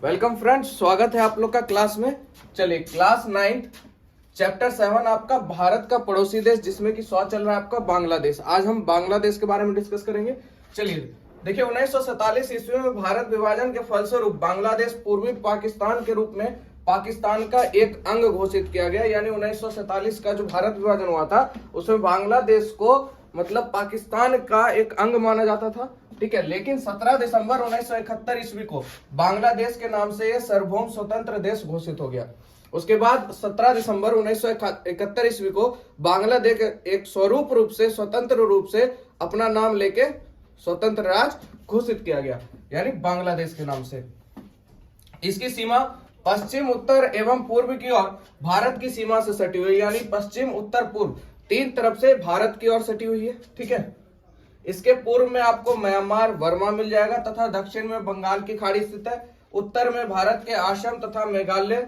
Welcome friends, स्वागत है आप लोग का क्लास में। चलिए क्लास 9 चैप्टर 7 आपका भारत का पड़ोसी देश जिसमें कि चल रहा है आपका बांग्लादेश। आज हम बांग्लादेश के बारे में डिस्कस करेंगे। चलिए देखिए 1947 ईस्वी में भारत विभाजन के फलस्वरूप बांग्लादेश पूर्वी पाकिस्तान के रूप में पाकिस्तान का एक अंग घोषित किया गया। यानी 1947 का जो भारत विभाजन हुआ था उसमें बांग्लादेश को मतलब पाकिस्तान का एक अंग माना जाता था, ठीक है। लेकिन 17 दिसंबर 1971 ईस्वी को बांग्लादेश के नाम से यह सार्वभौम स्वतंत्र देश घोषित हो गया। उसके बाद 17 दिसंबर 1971 ईस्वी को बांग्लादेश एक स्वरूप रूप से स्वतंत्र रूप से अपना नाम लेके स्वतंत्र राज्य घोषित किया गया, यानी बांग्लादेश के नाम से। इसकी सीमा पश्चिम, उत्तर एवं पूर्व की ओर भारत की सीमा से सटी हुई, यानी पश्चिम, उत्तर, पूर्व तीन तरफ से भारत की ओर सटी हुई है, ठीक है। इसके पूर्व में आपको म्यांमार, वर्मा मिल जाएगा तथा दक्षिण में बंगाल की खाड़ी स्थित है। उत्तर में भारत के असम तथा मेघालय,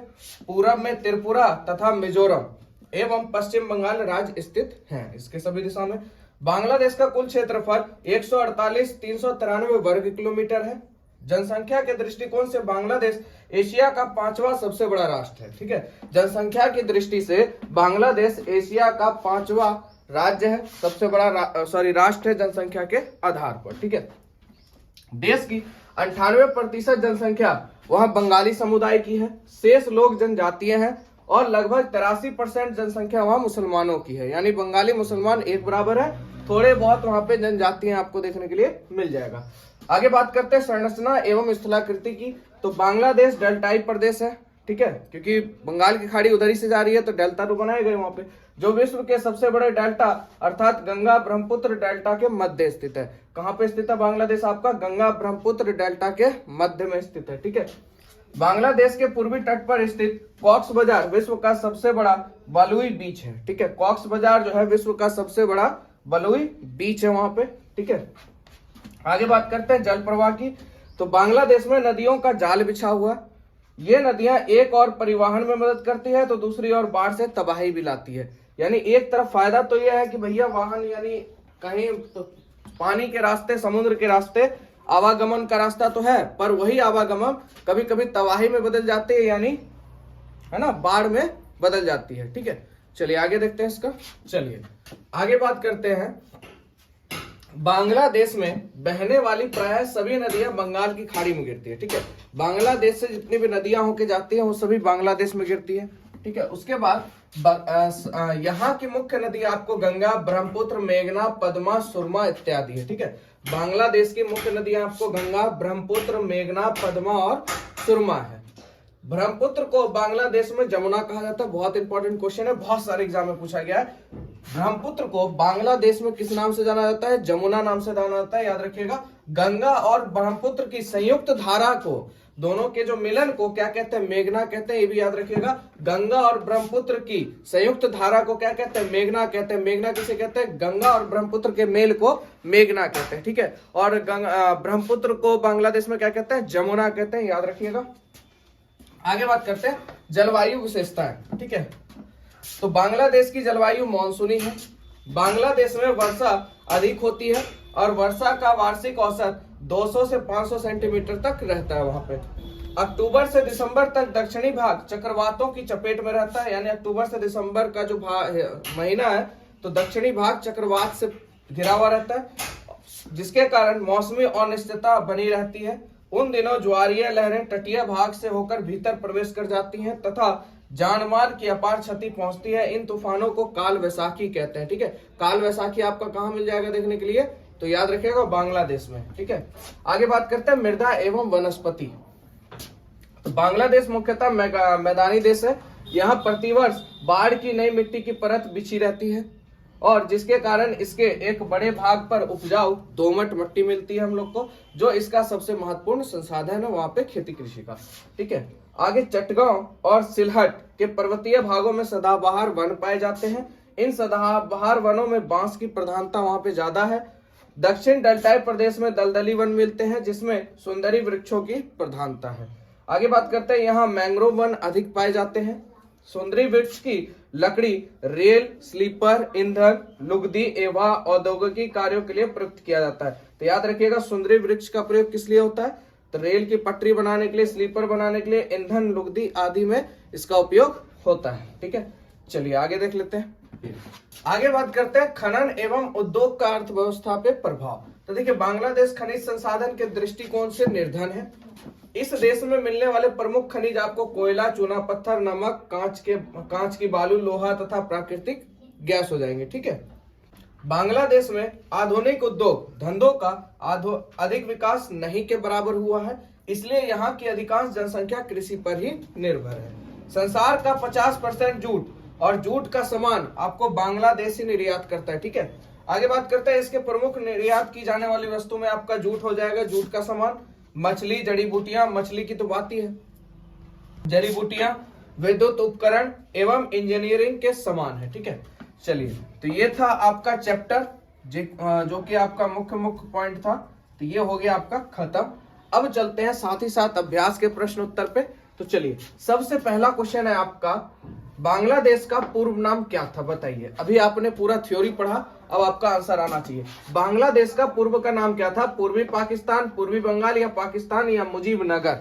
पूरब में त्रिपुरा तथा मिजोरम एवं पश्चिम बंगाल राज्य स्थित हैं। इसके सभी दिशा में बांग्लादेश का कुल क्षेत्रफल 148,393 वर्ग किलोमीटर है। जनसंख्या के दृष्टिकोण से बांग्लादेश एशिया का 5वां सबसे बड़ा राष्ट्र है, ठीक है। जनसंख्या की दृष्टि से बांग्लादेश एशिया का 5वां राज्य है, सबसे बड़ा राष्ट्र है जनसंख्या के आधार पर, ठीक है। देश की 98% जनसंख्या वह बंगाली समुदाय की है, शेष लोग जनजातीय हैं और लगभग 83% जनसंख्या वहां मुसलमानों की है। यानी बंगाली मुसलमान एक बराबर है, थोड़े बहुत वहां पे जनजातियां आपको देखने के लिए मिल जाएगा। आगे बात करते हैं संरचना एवं स्थलाकृति की। तो बांग्लादेश डेल्टाई प्रदेश है, ठीक है, क्योंकि बंगाल की खाड़ी उधर ही से जा रही है तो डेल्टा तो बनाए गए वहां पे, जो विश्व के सबसे बड़े डेल्टा अर्थात गंगा ब्रह्मपुत्र डेल्टा के मध्य स्थित है। कहां पे स्थित है बांग्लादेश? आपका गंगा ब्रह्मपुत्र डेल्टा के मध्य में स्थित है, ठीक है। बांग्लादेश के पूर्वी तट पर स्थित कॉक्स बाजार विश्व का सबसे बड़ा बलुई बीच है, ठीक है। कॉक्स बाजार जो है विश्व का सबसे बड़ा बलुई बीच है वहां पे, ठीक है। आगे बात करते हैं जल प्रवाह की। तो बांग्लादेश में नदियों का जाल बिछा हुआ, ये नदियां एक और परिवहन में मदद करती है तो दूसरी ओर बाढ़ से तबाही भी लाती है। यानी एक तरफ फायदा तो यह है कि भैया वाहन यानी कहीं तो पानी के रास्ते, समुद्र के रास्ते आवागमन का रास्ता तो है, पर वही आवागमन कभी कभी तबाही में बदल जाते हैं, यानी है ना, बाढ़ में बदल जाती है, ठीक है। चलिए आगे देखते हैं इसका। चलिए आगे बात करते हैं। बांग्लादेश में बहने वाली प्राय सभी नदियां बंगाल की खाड़ी में गिरती है, ठीक है। बांग्लादेश से जितनी भी नदियां होके जाती हैं वो सभी बांग्लादेश में गिरती है, ठीक है। उसके बाद यहाँ की मुख्य नदी आपको गंगा, ब्रह्मपुत्र, मेघना, पद्मा, सुरमा इत्यादि है, ठीक है। बांग्लादेश की मुख्य नदियां आपको गंगा, ब्रह्मपुत्र, मेघना, पद्मा और सुरमा है। ब्रह्मपुत्र को बांग्लादेश में जमुना कहा जाता है। बहुत इंपॉर्टेंट क्वेश्चन है, बहुत सारे एग्जाम में पूछा गया है। ब्रह्मपुत्र को बांग्लादेश में किस नाम से जाना जाता है? जमुना नाम से जाना जाता है, याद रखिएगा। गंगा और ब्रह्मपुत्र की संयुक्त धारा को, दोनों के जो मिलन को क्या कहते हैं? मेघना कहते हैं, ये भी याद रखिएगा। गंगा और ब्रह्मपुत्र की संयुक्त धारा को क्या कहते हैं? मेघना कहते हैं। मेघना किसे कहते हैं? गंगा और ब्रह्मपुत्र के मेल को मेघना कहते हैं, ठीक है। और ब्रह्मपुत्र को बांग्लादेश में क्या कहते हैं? जमुना कहते हैं, याद रखिएगा। आगे बात करते हैं जलवायु विशेषताएं, ठीक है। तो बांग्लादेश की जलवायु मानसूनी है। बांग्लादेश में वर्षा अधिक होती है और वर्षा का वार्षिक औसत 200 से 500 सेंटीमीटर तक रहता है वहां पे। अक्टूबर से दिसंबर तक दक्षिणी भाग चक्रवातों की चपेट में रहता है, यानी अक्टूबर से दिसंबर का जो महीना है तो दक्षिणी भाग चक्रवात से घिरा हुआ रहता है, जिसके कारण मौसमी अनिश्चितता बनी रहती है। उन दिनों ज्वारीय लहरें तटीय भाग से होकर भीतर प्रवेश कर जाती हैं तथा जानमाल की अपार क्षति पहुंचती है। इन तूफानों को काल वैसाखी कहते हैं, ठीक है। काल वैसाखी आपका कहां मिल जाएगा देखने के लिए? तो याद रखिएगा बांग्लादेश में, ठीक है। आगे बात करते हैं मृदा एवं वनस्पति। तो बांग्लादेश मुख्यतः मैदानी देश है। यहाँ प्रतिवर्ष बाढ़ की नई मिट्टी की परत बिछी रहती है और जिसके कारण इसके एक बड़े भाग पर उपजाऊ दोमट मिट्टी मिलती है हम लोग को, जो इसका सबसे महत्वपूर्ण संसाधन है वहां पे खेती कृषि का, ठीक है। आगे चटगांव और सिलहट के पर्वतीय भागों में सदाबहार वन पाए जाते हैं। इन सदाबहार वनों में बांस की प्रधानता वहां पे ज्यादा है। दक्षिण डेल्टाई प्रदेश में दलदली वन मिलते हैं जिसमें सुंदरी वृक्षों की प्रधानता है। आगे बात करते हैं, यहाँ मैंग्रोव वन अधिक पाए जाते हैं। सुंदरी वृक्ष की लकड़ी रेल, स्लीपर, ईंधन, लुगदी एवं औद्योगिक कार्यों के लिए प्रयुक्त किया जाता है। तो याद रखिएगा सुंदरी वृक्ष का प्रयोग किस लिए होता है? तो रेल की पटरी बनाने के लिए, स्लीपर बनाने के लिए, ईंधन, लुगदी आदि में इसका उपयोग होता है। ठीक है, चलिए आगे देख लेते हैं। आगे बात करते हैं खनन एवं उद्योग का अर्थव्यवस्था पे प्रभाव। तो देखिए, बांग्लादेश खनिज संसाधन के दृष्टिकोण से निर्धन है। इस देश में मिलने वाले प्रमुख खनिज आपको कोयला, चूना पत्थर, नमक, कांच की बालू, लोहा तथा प्राकृतिक गैस हो जाएंगे। ठीक है, बांग्लादेश में आधुनिक उद्योग धंधों का अधिक विकास नहीं के बराबर हुआ है, इसलिए यहाँ की अधिकांश जनसंख्या कृषि पर ही निर्भर है। संसार का 50% जूट और जूट का सामान आपको बांग्लादेश ही निर्यात करता है। ठीक है, आगे बात करते हैं इसके प्रमुख निर्यात की जाने वाली वस्तु में आपका जूट हो जाएगा, जूट का सामान, मछली, जड़ी बूटियां, मछली की तो बात ही है, जड़ी बूटियां, विद्युत उपकरण एवं इंजीनियरिंग के सामान है। ठीक है, चलिए, तो ये था आपका चैप्टर जो कि आपका मुख्य पॉइंट था। तो ये हो गया आपका खत्म। अब चलते हैं साथ ही साथ अभ्यास के प्रश्न उत्तर पे। तो चलिए, सबसे पहला क्वेश्चन है आपका, बांग्लादेश का पूर्व नाम क्या था बताइए। अभी आपने पूरा थ्योरी पढ़ा, अब आपका आंसर आना चाहिए। बांग्लादेश का पूर्व का नाम क्या था? पूर्वी पाकिस्तान, पूर्वी बंगाल या पाकिस्तान या मुजीबनगर।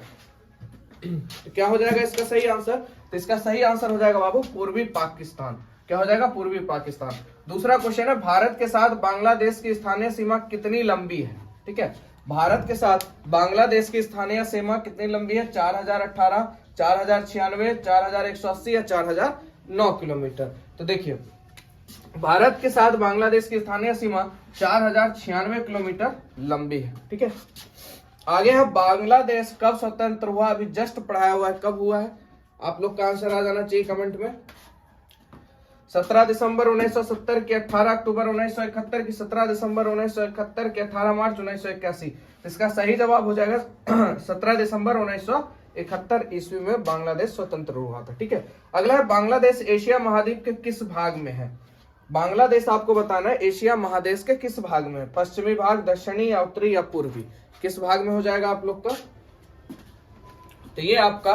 तो क्या हो जाएगा इसका सही आंसर? तो इसका सही आंसर हो जाएगा बाबू पूर्वी पाकिस्तान। क्या हो जाएगा? पूर्वी पाकिस्तान। दूसरा क्वेश्चन है, भारत के साथ बांग्लादेश की स्थानीय सीमा कितनी लंबी है? ठीक है, भारत के साथ बांग्लादेश की स्थानीय सीमा कितनी लंबी है? 4018, 4096, 4180 या 4009 किलोमीटर। तो देखिए, भारत के साथ बांग्लादेश की स्थानीय सीमा 4096 किलोमीटर लंबी है। ठीक है, आगे है बांग्लादेश कब स्वतंत्र हुआ? अभी जस्ट पढ़ाया हुआ है, कब हुआ है? आप लोग का आंसर आ जाना चाहिए कमेंट में। 17 दिसंबर 1970 की, 18 अक्टूबर 1971 की, 17 दिसंबर 1971 की, 18 मार्च 1981। इसका सही जवाब हो जाएगा 17 दिसंबर 1971 ईस्वी में बांग्लादेश स्वतंत्र हुआ था। ठीक है, अगला है बांग्लादेश एशिया महाद्वीप के किस भाग में है? बांग्लादेश आपको बताना है एशिया महादेश के किस भाग में है? पश्चिमी भाग, दक्षिणी या उत्तरी या पूर्वी? किस भाग में हो जाएगा आप लोग का? तो ये आपका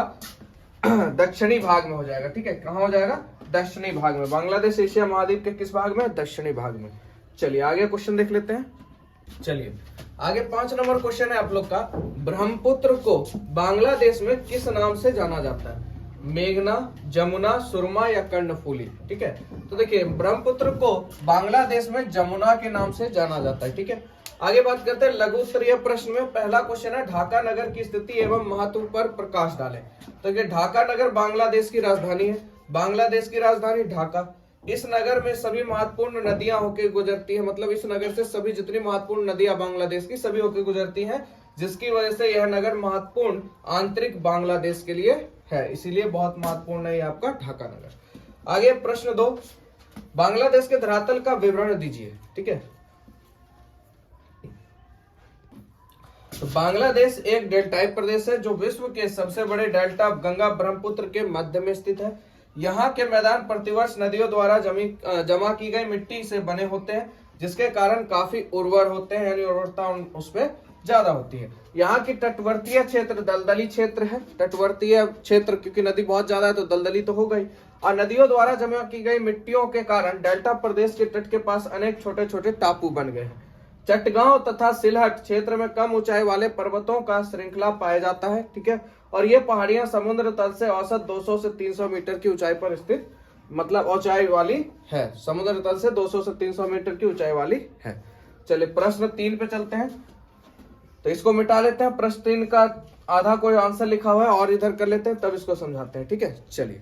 दक्षिणी भाग में हो जाएगा। ठीक है, कहां हो जाएगा? दक्षिणी भाग में। बांग्लादेश एशिया महाद्वीप के किस भाग में? दक्षिणी भाग में। चलिए आगे क्वेश्चन देख लेते हैं। चलिए आगे 5 नंबर क्वेश्चन है आप लोग का, ब्रह्मपुत्र को बांग्लादेश में किस नाम से जाना जाता है? मेघना, जमुना, सुरमा या कर्णफूली? ठीक है, तो देखिए, ब्रह्मपुत्र को बांग्लादेश में जमुना के नाम से जाना जाता है। ठीक है, आगे बात करते हैं लघु उत्तरीय प्रश्न में। पहला क्वेश्चन है, ढाका नगर की स्थिति एवं महत्व पर प्रकाश डालें। तो ये ढाका नगर बांग्लादेश की राजधानी है। बांग्लादेश की राजधानी ढाका। इस नगर में सभी महत्वपूर्ण नदियां होकर गुजरती है, मतलब इस नगर से सभी जितनी महत्वपूर्ण नदियां बांग्लादेश की सभी होकर गुजरती हैं, जिसकी वजह से यह नगर महत्वपूर्ण आंतरिक बांग्लादेश के लिए है, इसीलिए बहुत महत्वपूर्ण है आपका ढाका नगर। आगे प्रश्न 2, बांग्लादेश के धरातल का विवरण दीजिए। ठीक है, तो बांग्लादेश एक डेल्टाई प्रदेश है जो विश्व के सबसे बड़े डेल्टा गंगा ब्रह्मपुत्र के मध्य में स्थित है। यहाँ के मैदान प्रतिवर्ष नदियों द्वारा जमा की गई मिट्टी से बने होते हैं, जिसके कारण काफी उर्वर होते हैं, यानी उर्वरता उसमें ज्यादा होती है। यहाँ की तटवर्तीय क्षेत्र दलदली क्षेत्र है। तटवर्तीय क्षेत्र क्योंकि नदी बहुत ज्यादा है तो दलदली तो हो गई, और नदियों द्वारा जमा की गई मिट्टियों के कारण डेल्टा प्रदेश के तट के पास अनेक छोटे छोटे टापू बन गए हैं। चटगांव तथा सिलहट क्षेत्र में कम ऊंचाई वाले पर्वतों का श्रृंखला पाया जाता है। ठीक है, और ये पहाड़ियां समुद्र तल से औसत 200 से 300 मीटर की ऊंचाई पर स्थित, मतलब ऊंचाई वाली है। समुद्र तल से 200 से 300 मीटर की ऊंचाई वाली है। चलिए प्रश्न 3 पे चलते हैं, तो इसको मिटा लेते हैं। प्रश्न 3 का आधा कोई आंसर लिखा हुआ है और इधर कर लेते हैं, तब इसको समझाते हैं। ठीक है, चलिए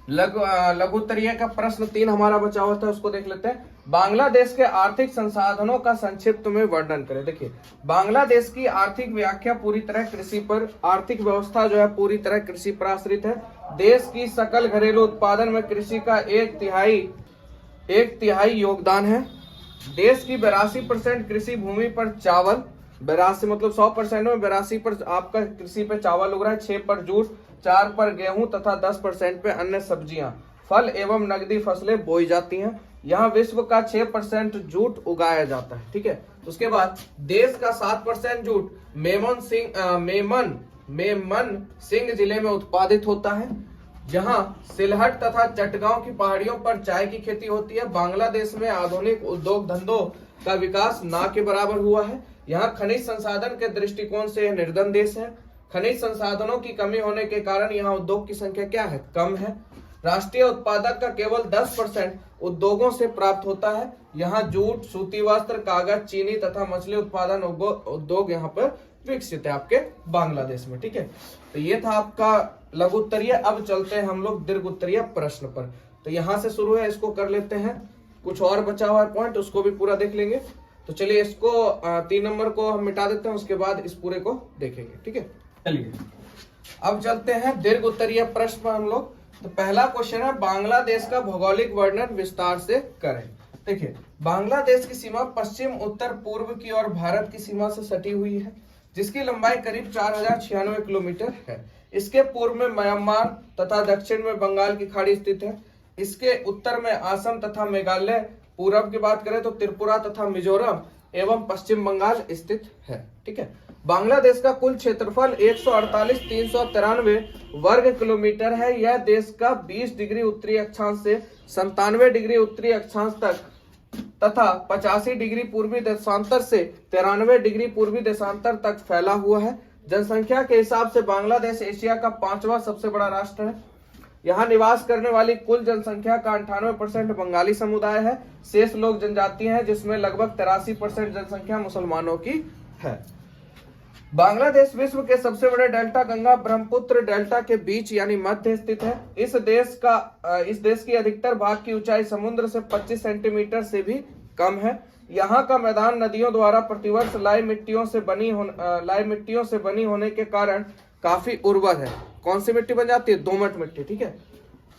लघु उत्तरीय का प्रश्न 3 हमारा बचा हुआ था, उसको देख लेते हैं। बांग्लादेश के आर्थिक संसाधनों का संक्षिप्त में वर्णन करें। देखिए, बांग्लादेश की आर्थिक व्याख्या पूरी तरह कृषि पर, आर्थिक व्यवस्था जो है पूरी तरह कृषि पर आश्रित है। देश की सकल घरेलू उत्पादन में कृषि का एक तिहाई योगदान है। देश की 82% कृषि भूमि पर चावल, 82 मतलब 100% में 82 पर आपका कृषि पे चावल उग रहा है, 6 पर जूट, 4 पर गेहूं तथा 10% पे अन्य सब्जियां, फल एवं नकदी फसलें बोई जाती हैं। यहाँ विश्व का 6% जूट उगाया जाता है। ठीक है, उसके बाद देश का 7% जूट मेमन सिंह जिले में उत्पादित होता है, जहां सिलहट तथा चटगांव की पहाड़ियों पर चाय की खेती होती है। बांग्लादेश में आधुनिक उद्योग धंधों का विकास ना के बराबर हुआ है। यहाँ खनिज संसाधन के दृष्टिकोण से यह निर्धन देश है। खनिज संसाधनों की कमी होने के कारण यहाँ उद्योग की संख्या क्या है, कम है। राष्ट्रीय उत्पादक का केवल 10% उद्योगों से प्राप्त होता है। यहाँ जूट, सूती वस्त्र, कागज, चीनी तथा मछली उत्पादन उद्योग यहाँ पर विकसित है आपके बांग्लादेश में। ठीक है, तो ये था आपका लघु उत्तरीय। अब चलते हैं हम लोग दीर्घ उत्तरीय प्रश्न पर। तो यहाँ से शुरू है, इसको कर लेते हैं। कुछ और बचा हुआ है पॉइंट, उसको भी पूरा देख लेंगे। तो चलिए इसको 3 नंबर को हम मिटा देते हैं, उसके बाद इस पूरे को देखेंगे। ठीक है, चलिए अब चलते हैं दीर्घ उत्तरीय प्रश्न पर हम लोग। तो पहला क्वेश्चन है, बांग्लादेश का भौगोलिक वर्णन विस्तार से करें। देखिए, बांग्लादेश की सीमा पश्चिम उत्तर पूर्व की ओर भारत की सीमा से सटी हुई है, जिसकी लंबाई करीब 4096 किलोमीटर है। इसके पूर्व में म्यांमार तथा दक्षिण में बंगाल की खाड़ी स्थित है। इसके उत्तर में असम तथा मेघालय, पूरब की बात करें तो त्रिपुरा तथा मिजोरम एवं पश्चिम बंगाल स्थित है। ठीक है, बांग्लादेश का कुल क्षेत्रफल 148,393 वर्ग किलोमीटर है। यह देश का 20 डिग्री उत्तरी अक्षांश से 97 डिग्री उत्तरी अक्षांश तक तथा 85 डिग्री पूर्वी देशांतर से 93 डिग्री पूर्वी देशांतर तक फैला हुआ है। जनसंख्या के हिसाब से बांग्लादेश एशिया का 5वां सबसे बड़ा राष्ट्र है। यहाँ निवास करने वाली कुल जनसंख्या का 98% बंगाली समुदाय है। शेष लोग जनजाति हैं, जिसमें लगभग 83% जनसंख्या मुसलमानों की है। बांग्लादेश विश्व के सबसे बड़े डेल्टा गंगा ब्रह्मपुत्र डेल्टा के बीच यानी मध्य स्थित है। इस देश की अधिकतर भाग की ऊंचाई समुद्र से 25 सेंटीमीटर से भी कम है। यहाँ का मैदान नदियों द्वारा प्रतिवर्ष लाई मिट्टियों से बनी होने के कारण काफी उर्वर है। कौन सी मिट्टी बन जाती है, दोमट मिट्टी। ठीक है,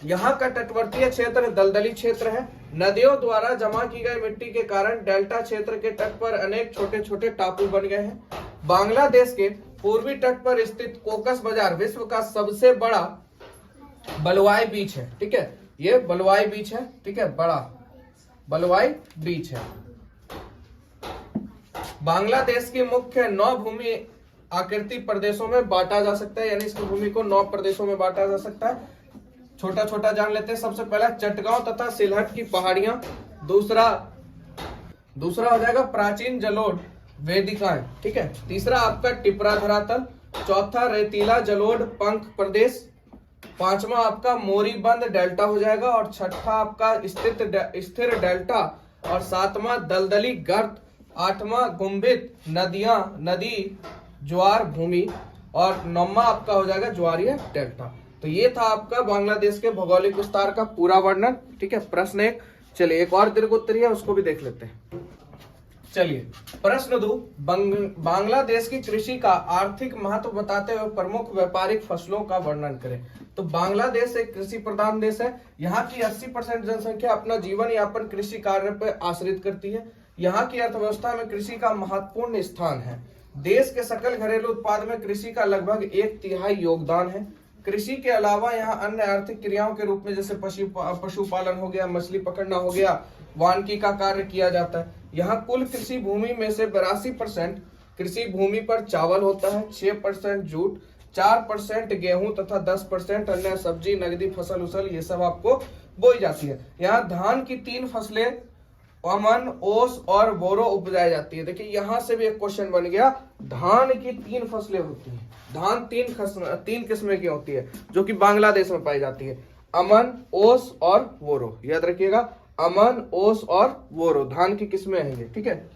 यहाँ का तटवर्तीय क्षेत्र दलदली क्षेत्र है। नदियों द्वारा जमा की गई मिट्टी के कारण डेल्टा क्षेत्र के तट पर अनेक छोटे छोटे टापू बन गए हैं। बांग्लादेश के पूर्वी तट पर स्थित कोकस बाजार विश्व का सबसे बड़ा बलुआई बीच है। ठीक है, ये बलुआई बीच है। ठीक है, बड़ा बलुआई बीच है। बांग्लादेश की मुख्य 9 भूमि आकृति प्रदेशों में बांटा जा सकता है, यानी इसकी भूमि को 9 प्रदेशों में बांटा जा सकता है। छोटा छोटा जान लेते हैं। सबसे पहला चटगांव तथा सिलहट की पहाड़ियां। दूसरा हो जाएगा प्राचीन जलोढ़ वेदिकाएं। ठीक है, तीसरा आपका टिपरा धरातल। चौथा रेतीला जलोढ़ पंख प्रदेश। 5वां आपका मोरीबंद डेल्टा हो जाएगा। और 6ठा आपका स्थिर डेल्टा। और 7वां दलदली गर्त। 8वां गुंबित नदी ज्वार भूमि। और 9वां आपका हो जाएगा ज्वारीय डेल्टा। तो ये था आपका बांग्लादेश के भौगोलिक विस्तार का पूरा वर्णन। ठीक है, प्रश्न 1। चलिए एक और दीर्घ उत्तरीय है, उसको भी देख लेते हैं। चलिए प्रश्न 2, बांग्लादेश की कृषि का आर्थिक महत्व बताते हुए प्रमुख व्यापारिक फसलों का वर्णन करें। तो बांग्लादेश एक कृषि प्रधान देश है। यहाँ की 80% जनसंख्या अपना जीवन यापन कृषि कार्य पर आश्रित करती है। यहाँ की अर्थव्यवस्था में कृषि का महत्वपूर्ण स्थान है। देश के सकल घरेलू उत्पाद में कृषि का लगभग 1/3 योगदान है। कृषि के अलावा यहाँ अन्य आर्थिक क्रियाओं के रूप में जैसे पशुपालन हो गया, मछली पकड़ना हो गया, वानिकी का कार्य किया जाता है। यहाँ कुल कृषि भूमि में से 82% कृषि भूमि पर चावल होता है, 6% जूट, 4% गेहूं तथा 10% अन्य सब्जी, नगदी फसल उसल ये सब आपको बोई जाती है। यहाँ धान की 3 फसलें अमन, ओस और बोरो उपजाई जाती है। देखिए यहाँ से भी एक क्वेश्चन बन गया। धान की 3 फसलें होती हैं। धान 3 किस्में की होती है जो कि बांग्लादेश में पाई जाती है। अमन, ओस और बोरो, याद रखिएगा। अमन, ओस और बोरो धान की किस्में हैं। ठीक है,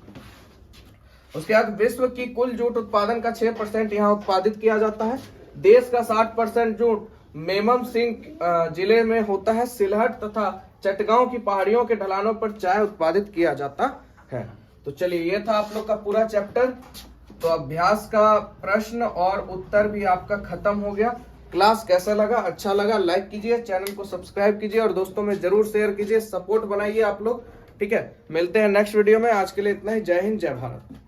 उसके बाद विश्व की कुल जूट उत्पादन का 6% यहाँ उत्पादित किया जाता है। देश का 60% जूट मेमम सिंह जिले में होता है। सिलहट तथा चटगांव की पहाड़ियों के ढलानों पर चाय उत्पादित किया जाता है। तो चलिए ये था आप लोग का पूरा चैप्टर। तो अभ्यास का प्रश्न और उत्तर भी आपका खत्म हो गया। क्लास कैसा लगा, अच्छा लगा लाइक कीजिए, चैनल को सब्सक्राइब कीजिए और दोस्तों में जरूर शेयर कीजिए, सपोर्ट बनाइए आप लोग। ठीक है, मिलते हैं नेक्स्ट वीडियो में। आज के लिए इतना ही। जय हिंद, जय भारत।